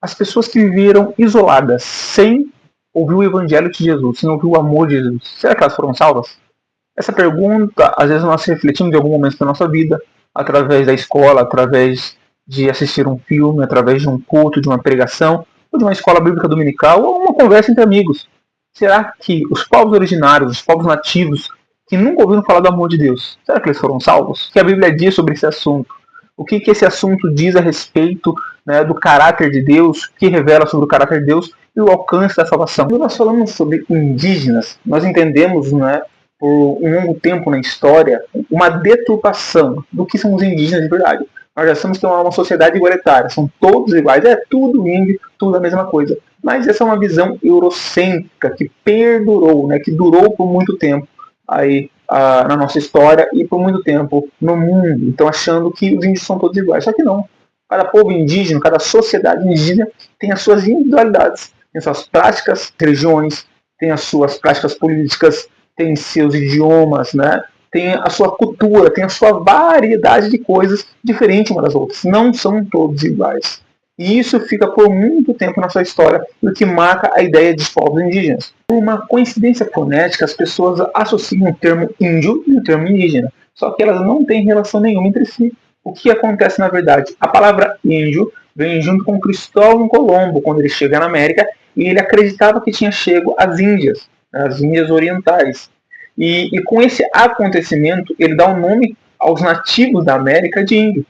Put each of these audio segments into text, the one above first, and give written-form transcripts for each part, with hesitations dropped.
as pessoas que viveram isoladas, sem ouvir o evangelho de Jesus, sem ouvir o amor de Jesus, será que elas foram salvas? Essa pergunta, às vezes nós refletimos em algum momento da nossa vida, através da escola, através de assistir um filme, através de um culto, de uma pregação, ou de uma escola bíblica dominical, ou uma conversa entre amigos. Será que os povos originários, os povos nativos, que nunca ouviram falar do amor de Deus, será que eles foram salvos? O que a Bíblia diz sobre esse assunto? O que esse assunto diz a respeito, né, do caráter de Deus, o que revela sobre o caráter de Deus e o alcance da salvação? Quando nós falamos sobre indígenas, nós entendemos, né, por um longo tempo na história, uma deturpação do que são os indígenas de verdade. Nós já sabemos que é uma sociedade igualitária, são todos iguais, é tudo índio, tudo a mesma coisa. Mas essa é uma visão eurocêntrica que perdurou, né, que durou por muito tempo aí, na nossa história e por muito tempo no mundo. Então achando que os índios são todos iguais. Só que não. Cada povo indígena, cada sociedade indígena tem as suas individualidades, tem as suas práticas, religiões, tem as suas práticas políticas, tem seus idiomas, né? Tem a sua cultura, tem a sua variedade de coisas diferentes umas das outras. Não são todos iguais. E isso fica por muito tempo na sua história, o que marca a ideia dos povos indígenas. Por uma coincidência fonética, as pessoas associam o termo índio e o termo indígena. Só que elas não têm relação nenhuma entre si. O que acontece na verdade? A palavra índio vem junto com Cristóvão Colombo, quando ele chega na América, e ele acreditava que tinha chego às Índias orientais. E com esse acontecimento, ele dá o nome aos nativos da América de índio.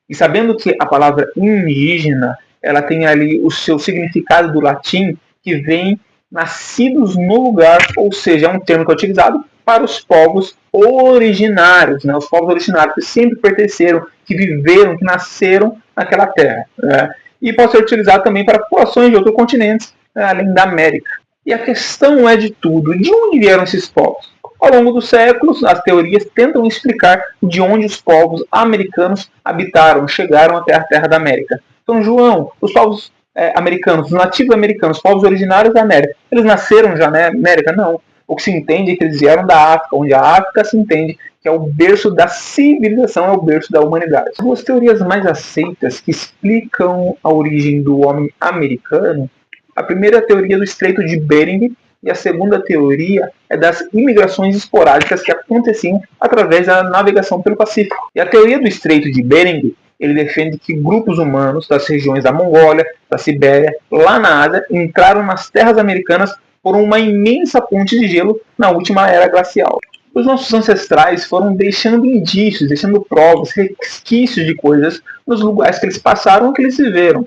E sabendo que a palavra indígena, ela tem ali o seu significado do latim, que vem nascidos no lugar, ou seja, é um termo que é utilizado para os povos originários, né? Os povos originários que sempre pertenceram, que viveram, que nasceram naquela terra, né? E pode ser utilizado também para populações de outros continentes, né, além da América. E a questão é de tudo, de onde vieram esses povos? Ao longo dos séculos, as teorias tentam explicar de onde os povos americanos habitaram, chegaram até a Terra da América. Então, João, os povos americanos, os nativos americanos, os povos originários da América, eles nasceram já na América? Não. O que se entende é que eles vieram da África, onde a África se entende que é o berço da civilização, é o berço da humanidade. As duas teorias mais aceitas que explicam a origem do homem americano, a primeira é a teoria do Estreito de Bering, e a segunda teoria é das imigrações esporádicas que aconteciam através da navegação pelo Pacífico. E a teoria do Estreito de Bering, ele defende que grupos humanos das regiões da Mongólia, da Sibéria, lá na Ásia, entraram nas terras americanas por uma imensa ponte de gelo na última era glacial. Os nossos ancestrais foram deixando indícios, deixando provas, resquícios de coisas nos lugares que eles passaram e que eles viveram.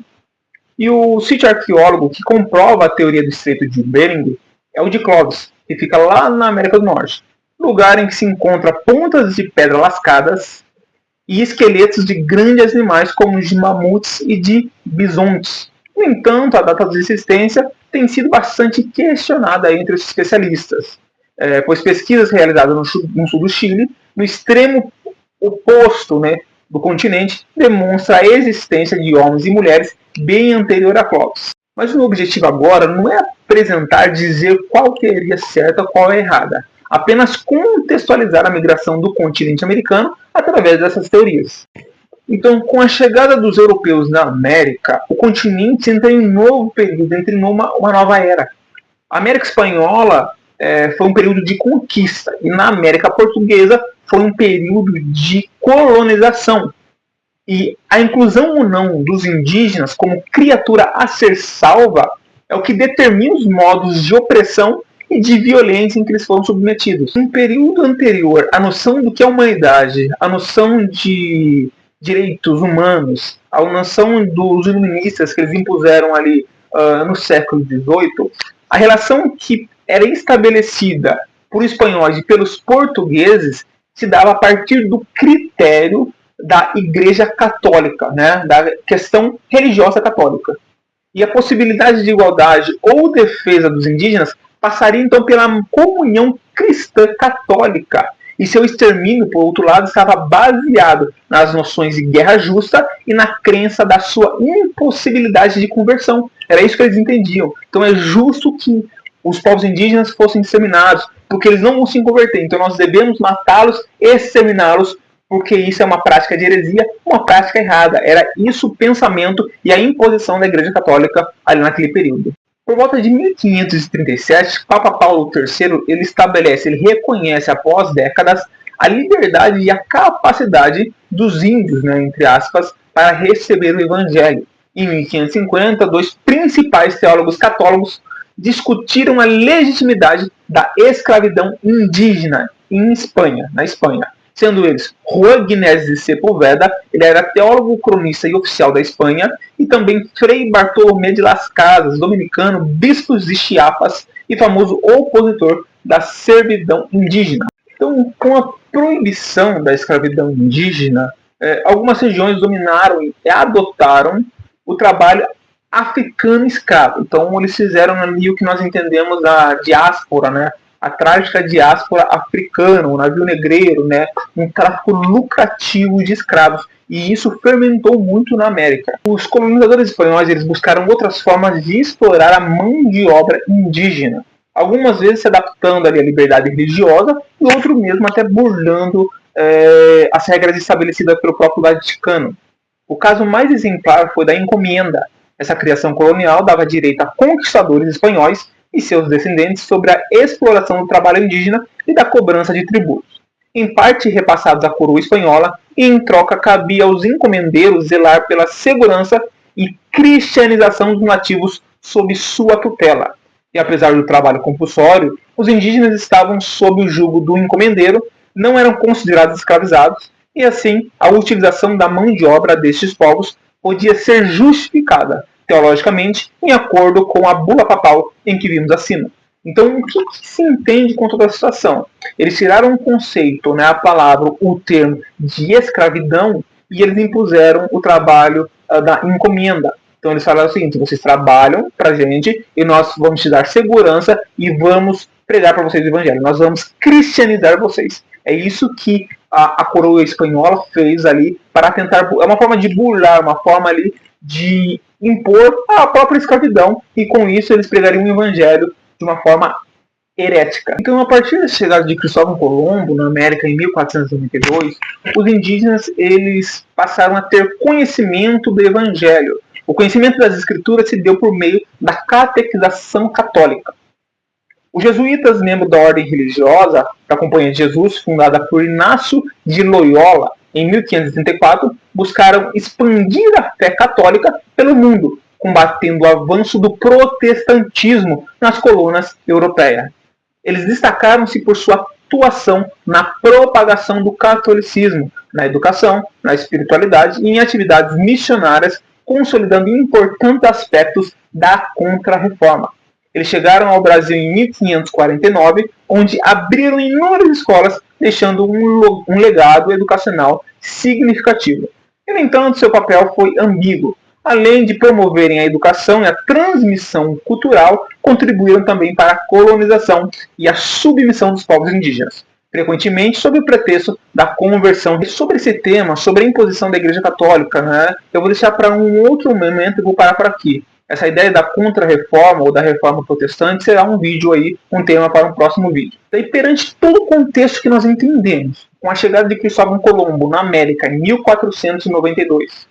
E o sítio arqueólogo que comprova a teoria do Estreito de Bering é o de Clovis, que fica lá na América do Norte, lugar em que se encontra pontas de pedra lascadas e esqueletos de grandes animais como de mamutes e de bisontes. No entanto, a data de existência tem sido bastante questionada entre os especialistas, pois pesquisas realizadas no sul do Chile, no extremo oposto, né, do continente, demonstram a existência de homens e mulheres bem anterior a Clovis. Mas o objetivo agora não é apresentar, dizer qual teoria certa ou qual é errada. Apenas contextualizar a migração do continente americano através dessas teorias. Então, com a chegada dos europeus na América, o continente entra em um novo período, entra em uma nova era. A América Espanhola foi um período de conquista, e na América Portuguesa foi um período de colonização. E a inclusão ou não dos indígenas como criatura a ser salva é o que determina os modos de opressão e de violência em que eles foram submetidos. No período anterior, a noção do que é humanidade, a noção de direitos humanos, a noção dos iluministas que eles impuseram ali no século XVIII, a relação que era estabelecida por espanhóis e pelos portugueses se dava a partir do critério da Igreja Católica, né, da questão religiosa católica. E a possibilidade de igualdade ou defesa dos indígenas passaria então pela comunhão cristã católica. E seu extermínio, por outro lado, estava baseado nas noções de guerra justa e na crença da sua impossibilidade de conversão. Era isso que eles entendiam. Então é justo que os povos indígenas fossem exterminados, porque eles não vão se converter. Então nós devemos matá-los e exterminá-los, porque isso é uma prática de heresia, uma prática errada. Era isso o pensamento e a imposição da Igreja Católica ali naquele período. Por volta de 1537, Papa Paulo III ele reconhece após décadas a liberdade e a capacidade dos índios, né, entre aspas, para receber o Evangelho. Em 1550, dois principais teólogos católicos discutiram a legitimidade da escravidão indígena na Espanha. Sendo eles Juan Ginés de Sepúlveda, ele era teólogo, cronista e oficial da Espanha, e também Frei Bartolomé de las Casas, dominicano, bispo de Chiapas e famoso opositor da servidão indígena. Então, com a proibição da escravidão indígena, algumas regiões dominaram e adotaram o trabalho africano escravo. Então, eles fizeram ali o que nós entendemos a diáspora, né? A trágica diáspora africana, o navio negreiro, né? Um tráfico lucrativo de escravos. E isso fermentou muito na América. Os colonizadores espanhóis eles buscaram outras formas de explorar a mão de obra indígena. Algumas vezes se adaptando ali à liberdade religiosa e outro mesmo até burlando as regras estabelecidas pelo próprio Vaticano. O caso mais exemplar foi da encomenda. Essa criação colonial dava direito a conquistadores espanhóis e seus descendentes sobre a exploração do trabalho indígena e da cobrança de tributos, em parte repassados à coroa espanhola, e em troca cabia aos encomendeiros zelar pela segurança e cristianização dos nativos sob sua tutela. E apesar do trabalho compulsório, os indígenas estavam sob o jugo do encomendeiro, não eram considerados escravizados, e assim a utilização da mão de obra destes povos podia ser justificada teologicamente em acordo com a bula papal em que vimos acima. Então, o que se entende com toda a situação? Eles tiraram um conceito, né, a palavra, o termo de escravidão, e eles impuseram o trabalho da encomenda. Então, eles falaram o seguinte: vocês trabalham para a gente e nós vamos te dar segurança e vamos pregar para vocês o evangelho. Nós vamos cristianizar vocês. É isso que a coroa espanhola fez ali para tentar... É uma forma de burlar, uma forma ali de impor a própria escravidão, e com isso eles pregariam o evangelho de uma forma herética. Então, a partir da chegada de Cristóvão Colombo na América em 1492, os indígenas eles passaram a ter conhecimento do evangelho. O conhecimento das escrituras se deu por meio da catequização católica. Os jesuítas, membros da ordem religiosa da Companhia de Jesus, fundada por Inácio de Loyola em 1534, buscaram expandir a fé católica pelo mundo, combatendo o avanço do protestantismo nas colônias europeias. Eles destacaram-se por sua atuação na propagação do catolicismo, na educação, na espiritualidade e em atividades missionárias, consolidando importantes aspectos da Contra-Reforma. Eles chegaram ao Brasil em 1549, onde abriram inúmeras escolas, deixando um legado educacional significativo. E, no entanto, seu papel foi ambíguo. Além de promoverem a educação e a transmissão cultural, contribuíram também para a colonização e a submissão dos povos indígenas, frequentemente sob o pretexto da conversão. E sobre esse tema, sobre a imposição da Igreja Católica, né, eu vou deixar para um outro momento e vou parar por aqui. Essa ideia da Contra-Reforma ou da Reforma Protestante será um vídeo aí, um tema para um próximo vídeo. E perante todo o contexto que nós entendemos, com a chegada de Cristóvão Colombo na América em 1492,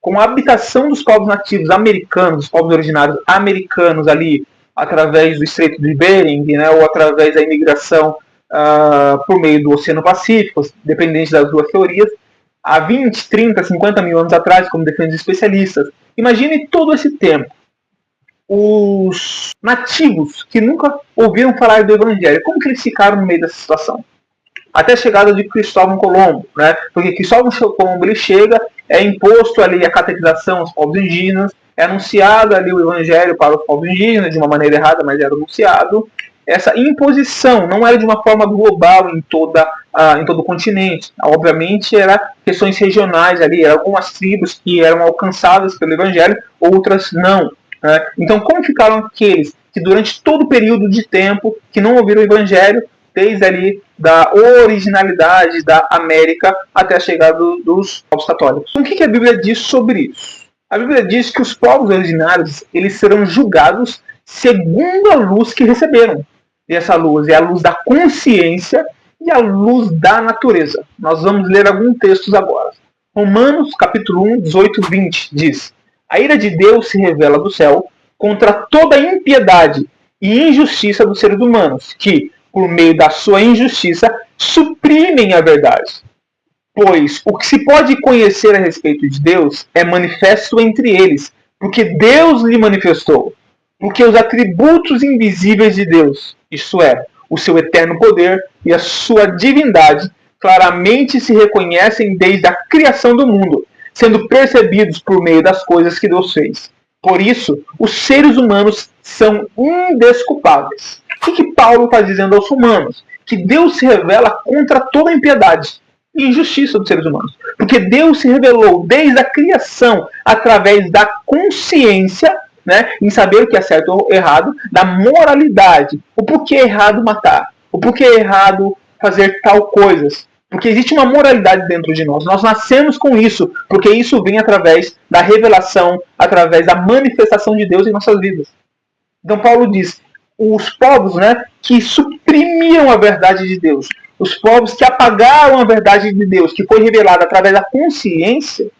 com a habitação dos povos nativos americanos, os povos originários americanos ali, através do Estreito de Bering, né, ou através da imigração por meio do Oceano Pacífico, dependente das duas teorias, há 20, 30, 50 mil anos atrás, como defendem os especialistas. Imagine todo esse tempo. Os nativos que nunca ouviram falar do Evangelho, como que eles ficaram no meio dessa situação? Até a chegada de Cristóvão Colombo, né? Porque Cristóvão Colombo ele chega, é imposto ali a catequização aos povos indígenas, é anunciado ali o Evangelho para os povos indígenas, de uma maneira errada, mas era anunciado. Essa imposição não era de uma forma global em todo o continente. Obviamente, eram questões regionais ali, eram algumas tribos que eram alcançadas pelo Evangelho, outras não. Né? Então, como ficaram aqueles que durante todo o período de tempo que não ouviram o Evangelho, desde ali da originalidade da América até a chegada dos povos católicos? Então, o que a Bíblia diz sobre isso? A Bíblia diz que os povos originários eles serão julgados segundo a luz que receberam. E essa luz é a luz da consciência e à luz da natureza. Nós vamos ler alguns textos agora. Romanos, capítulo 1, 18, 20, diz: a ira de Deus se revela do céu contra toda a impiedade e injustiça dos seres humanos, que, por meio da sua injustiça, suprimem a verdade. Pois o que se pode conhecer a respeito de Deus é manifesto entre eles, porque Deus lhe manifestou. Porque os atributos invisíveis de Deus, isto é, o seu eterno poder e a sua divindade, claramente se reconhecem desde a criação do mundo, sendo percebidos por meio das coisas que Deus fez. Por isso, os seres humanos são indesculpáveis. O que Paulo está dizendo aos romanos? Que Deus se revela contra toda a impiedade e injustiça dos seres humanos. Porque Deus se revelou desde a criação através da consciência, né, em saber o que é certo ou errado, da moralidade. O porquê é errado matar, o porquê é errado fazer tal coisas. Porque existe uma moralidade dentro de nós. Nós nascemos com isso, porque isso vem através da revelação, através da manifestação de Deus em nossas vidas. Então Paulo diz, os povos, né, que suprimiam a verdade de Deus, os povos que apagaram a verdade de Deus, que foi revelada através da consciência,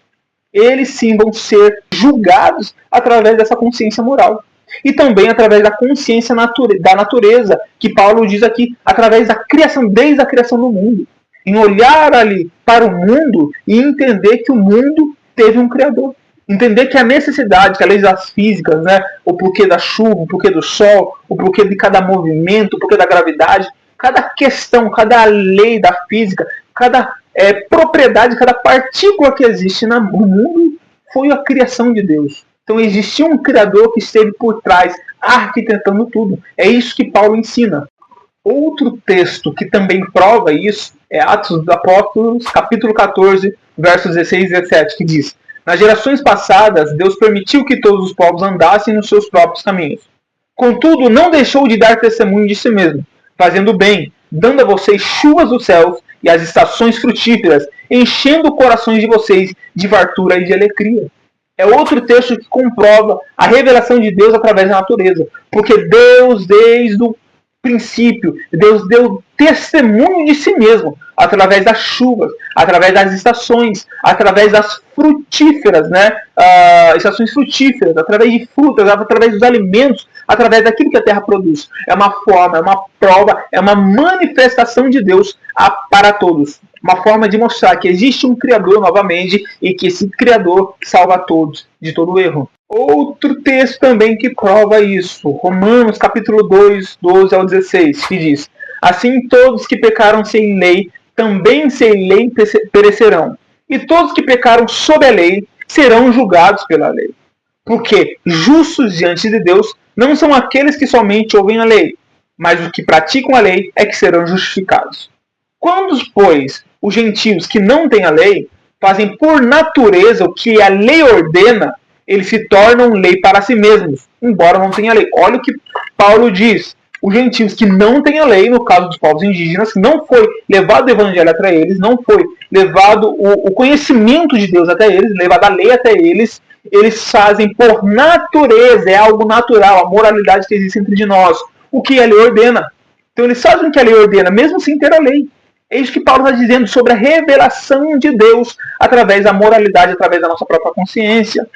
eles sim vão ser julgados através dessa consciência moral. E também através da consciência da natureza, que Paulo diz aqui, através da criação, desde a criação do mundo. Em olhar ali para o mundo e entender que o mundo teve um Criador. Entender que a necessidade, que a lei das físicas, né, o porquê da chuva, o porquê do sol, o porquê de cada movimento, o porquê da gravidade, cada questão, cada lei da física, cada propriedade, cada partícula que existe no mundo foi a criação de Deus. Então existia um Criador que esteve por trás, arquitetando tudo. É isso que Paulo ensina. Outro texto que também prova isso é Atos dos Apóstolos, capítulo 14, versos 16 e 17, que diz: nas gerações passadas, Deus permitiu que todos os povos andassem nos seus próprios caminhos. Contudo, não deixou de dar testemunho de si mesmo, fazendo bem, dando a vocês chuvas dos céus e as estações frutíferas, enchendo corações de vocês de fartura e de alegria. É outro texto que comprova a revelação de Deus através da natureza. Porque Deus, desde o princípio, Deus deu testemunho de si mesmo através das chuvas, através das estações, através das frutíferas, né? Estações frutíferas, através de frutas, através dos alimentos, através daquilo que a terra produz. É uma forma, é uma prova, é uma manifestação de Deus para todos. Uma forma de mostrar que existe um Criador novamente e que esse Criador salva todos de todo erro. Outro texto também que prova isso, Romanos capítulo 2, 12 ao 16, que diz: assim todos que pecaram sem lei, também sem lei perecerão. E todos que pecaram sob a lei, serão julgados pela lei. Porque justos diante de Deus não são aqueles que somente ouvem a lei, mas os que praticam a lei é que serão justificados. Quando, pois, os gentios que não têm a lei, fazem por natureza o que a lei ordena, eles se tornam lei para si mesmos, embora não tenha lei. Olha o que Paulo diz. Os gentios que não têm a lei, no caso dos povos indígenas, não foi levado o evangelho até eles, não foi levado o conhecimento de Deus até eles, levado a lei até eles, eles fazem por natureza, é algo natural, a moralidade que existe entre nós, o que a lei ordena. Então eles fazem o que a lei ordena, mesmo sem ter a lei. É isso que Paulo está dizendo sobre a revelação de Deus através da moralidade, através da nossa própria consciência.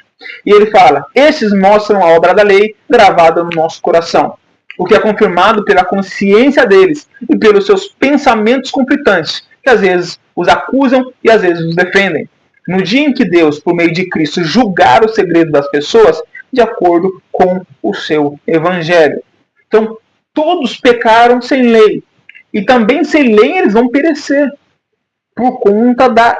E ele fala, esses mostram a obra da lei gravada no nosso coração, o que é confirmado pela consciência deles e pelos seus pensamentos conflitantes, que às vezes os acusam e às vezes os defendem. No dia em que Deus, por meio de Cristo, julgar o segredo das pessoas, de acordo com o seu evangelho. Então, todos pecaram sem lei. E também sem lei eles vão perecer. Por conta da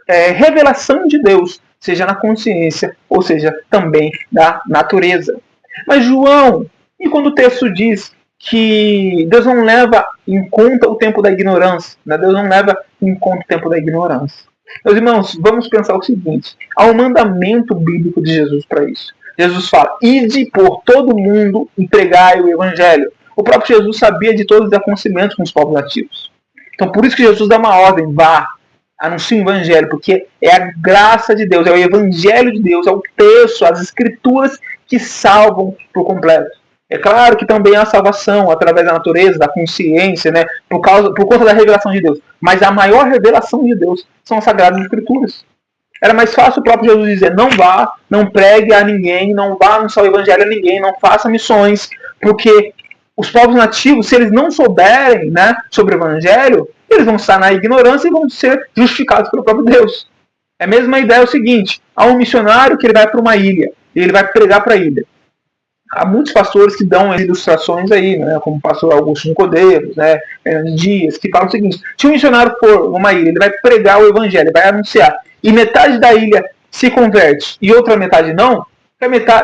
revelação de Deus. Seja na consciência, ou seja, também da natureza. Mas João, e quando o texto diz que Deus não leva em conta o tempo da ignorância, né? Deus não leva em conta o tempo da ignorância. Meus irmãos, vamos pensar o seguinte, há um mandamento bíblico de Jesus para isso. Jesus fala, ide por todo mundo e pregai o evangelho. O próprio Jesus sabia de todos os acontecimentos com os povos nativos. Então por isso que Jesus dá uma ordem, vá, anuncie o evangelho, porque é a graça de Deus, é o evangelho de Deus, é o texto, as escrituras que salvam por completo. É claro que também há salvação através da natureza, da consciência, né, por conta da revelação de Deus. Mas a maior revelação de Deus são as Sagradas Escrituras. Era mais fácil o próprio Jesus dizer: não vá, não pregue a ninguém, não vá anunciar o evangelho a ninguém, não faça missões, porque os povos nativos, se eles não souberem, né, sobre o evangelho, eles vão estar na ignorância e vão ser justificados pelo próprio Deus. É a mesma ideia, é o seguinte: há um missionário que ele vai para uma ilha, e ele vai pregar para a ilha. Há muitos pastores que dão ilustrações aí, né, como o pastor Augusto Nicodemos, né, Dias, que falam o seguinte: se um missionário for numa ilha, ele vai pregar o evangelho, ele vai anunciar, e metade da ilha se converte e outra metade não,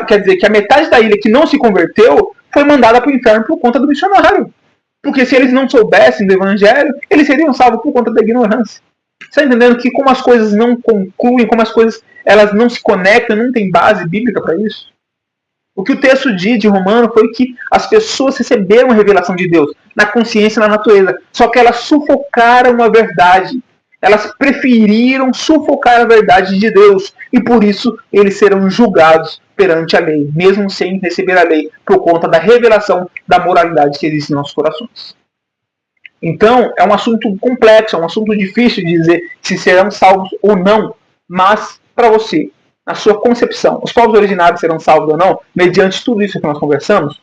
quer dizer que a metade da ilha que não se converteu foi mandada para o inferno por conta do missionário. Porque se eles não soubessem do evangelho, eles seriam salvos por conta da ignorância. Você está entendendo que como as coisas não concluem, como as coisas elas não se conectam, não tem base bíblica para isso? O que o texto diz de Romano foi que as pessoas receberam a revelação de Deus na consciência e na natureza, só que elas sufocaram a verdade. Elas preferiram sufocar a verdade de Deus e por isso eles serão julgados perante a lei, mesmo sem receber a lei, por conta da revelação da moralidade que existe em nossos corações. Então, é um assunto complexo, é um assunto difícil de dizer se serão salvos ou não, mas para você, na sua concepção, os povos originários serão salvos ou não, mediante tudo isso que nós conversamos?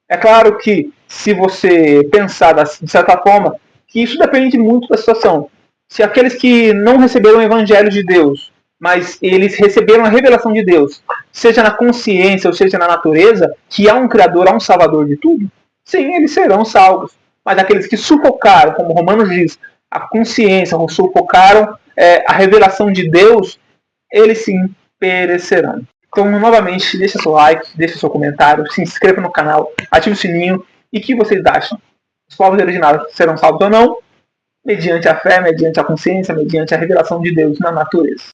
É claro que, se você pensar de certa forma, que isso depende muito da situação. Se aqueles que não receberam o evangelho de Deus, mas eles receberam a revelação de Deus, seja na consciência ou seja na natureza, que há um Criador, há um Salvador de tudo, sim, eles serão salvos. Mas aqueles que sufocaram, como Romanos diz, a consciência, ou sufocaram a revelação de Deus, eles sim perecerão. Então, novamente, deixa seu like, deixa seu comentário, se inscreva no canal, ative o sininho. E o que vocês acham? Os povos originários serão salvos ou não? Mediante a fé, mediante a consciência, mediante a revelação de Deus na natureza.